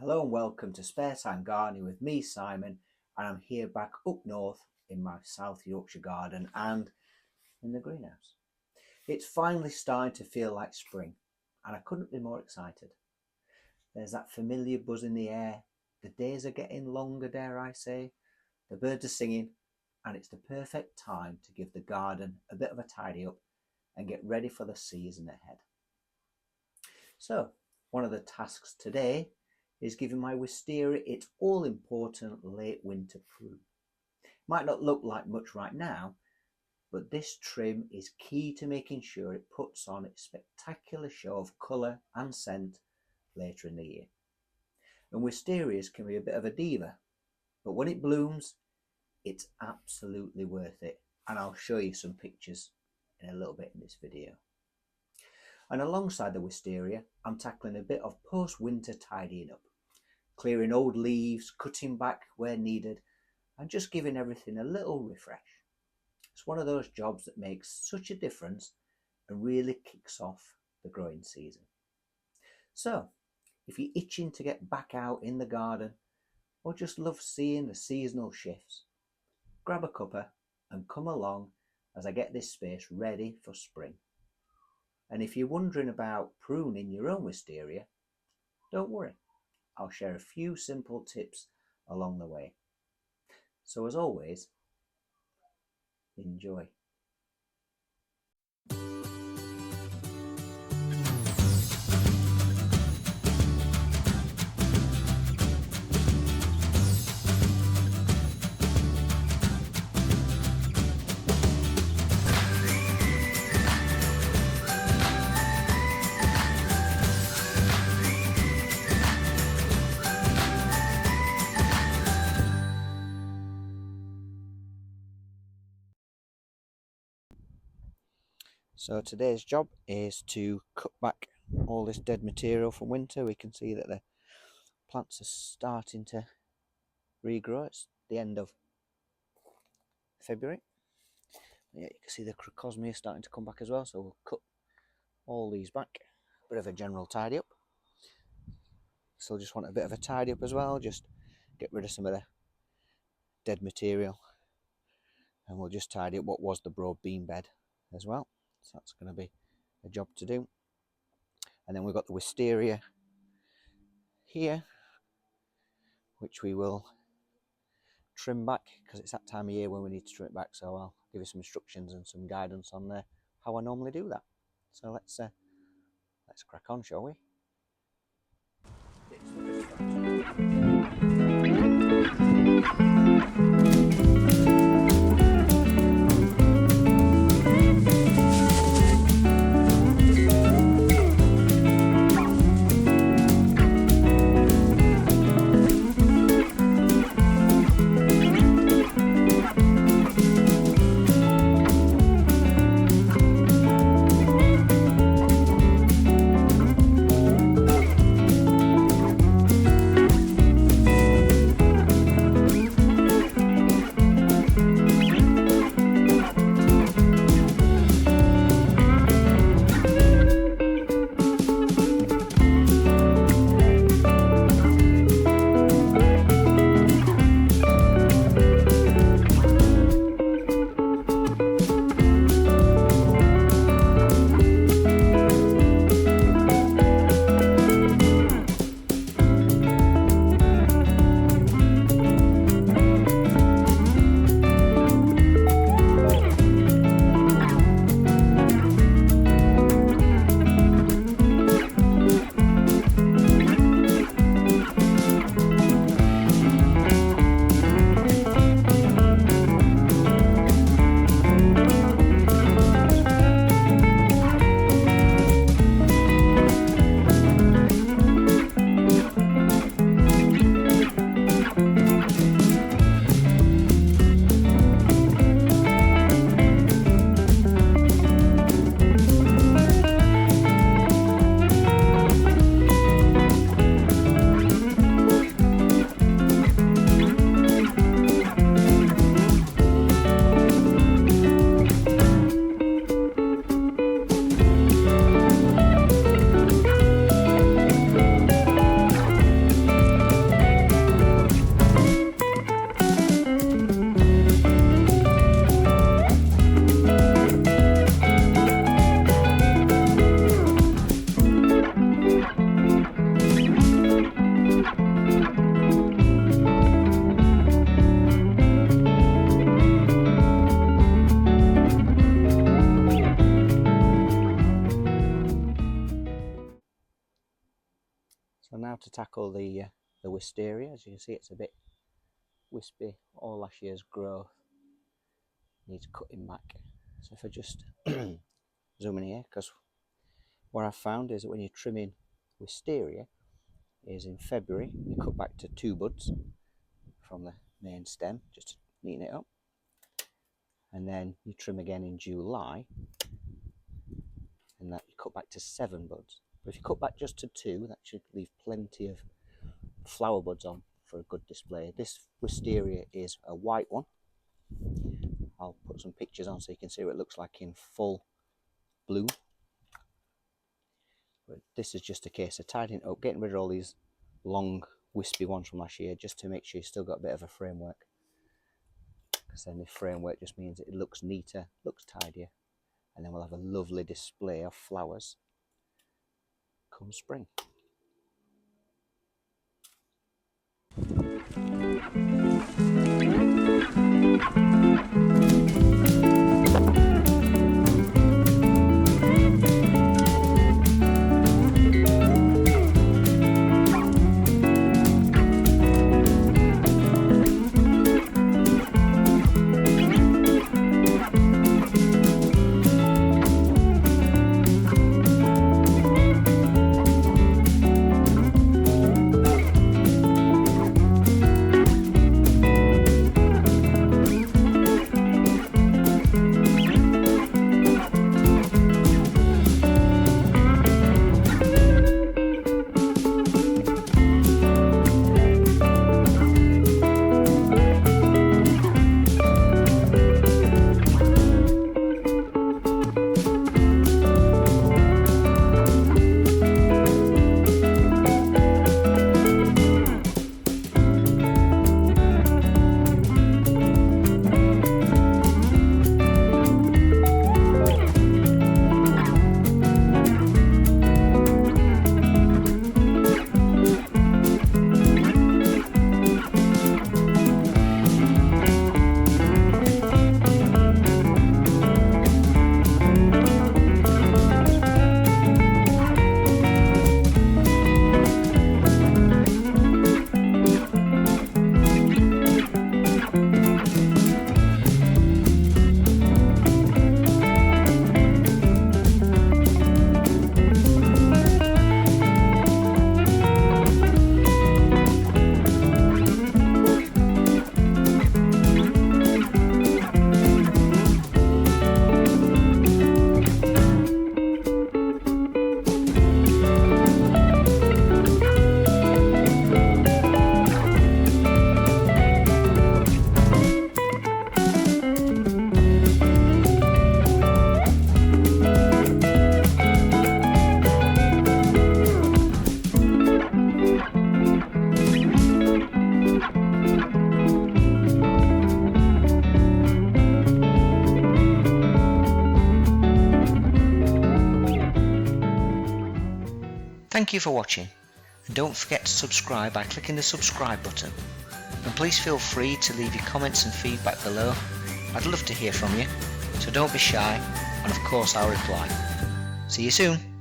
Hello and welcome to Spare Time Gardening with me, Simon, and I'm here back up north in my South Yorkshire garden and in the greenhouse. It's finally starting to feel like spring and I couldn't be more excited. There's that familiar buzz in the air, the days are getting longer, dare I say, the birds are singing, and it's the perfect time to give the garden a bit of a tidy up and get ready for the season ahead. So, one of the tasks today is giving my wisteria its all-important late winter prune. Might not look like much right now, but this trim is key to making sure it puts on its spectacular show of colour and scent later in the year. And wisterias can be a bit of a diva, but when it blooms, it's absolutely worth it. And I'll show you some pictures in a little bit in this video. And alongside the wisteria, I'm tackling a bit of post-winter tidying up, clearing old leaves, cutting back where needed, and just giving everything a little refresh. It's one of those jobs that makes such a difference and really kicks off the growing season. So, if you're itching to get back out in the garden, or just love seeing the seasonal shifts, grab a cuppa and come along as I get this space ready for spring. And if you're wondering about pruning your own wisteria, don't worry. I'll share a few simple tips along the way. So as always, enjoy. So today's job is to cut back all this dead material from winter. We can see that the plants are starting to regrow. It's the end of February. Yeah, you can see the crocosmia starting to come back as well. So we'll cut all these back. Bit of a general tidy up. Still just want a bit of a tidy up as well. Just get rid of some of the dead material. And we'll just tidy up what was the broad bean bed as well. So that's going to be a job to do. And then we've got the wisteria here, which we will trim back because it's that time of year when we need to trim it back. So I'll give you some instructions and some guidance on how I normally do that. So let's crack on, shall we? So now to tackle the wisteria. As you can see, it's a bit wispy. All last year's growth needs cutting back. So if I just zoom in here, because what I've found is that when you're trimming wisteria, is in February you cut back to 2 buds from the main stem just to neaten it up, and then you trim again in July, and that you cut back to 7 buds. But if you cut back just to 2, that should leave plenty of flower buds on for a good display. This wisteria is a white one. I'll put some pictures on so you can see what it looks like in full bloom. But this is just a case of tidying it up, getting rid of all these long wispy ones from last year, just to make sure you've still got a bit of a framework, because then the framework just means it looks neater, looks tidier, and then we'll have a lovely display of flowers come spring. Thank you for watching, and don't forget to subscribe by clicking the subscribe button, and please feel free to leave your comments and feedback below. I'd love to hear from you, so don't be shy, and of course I'll reply. See you soon.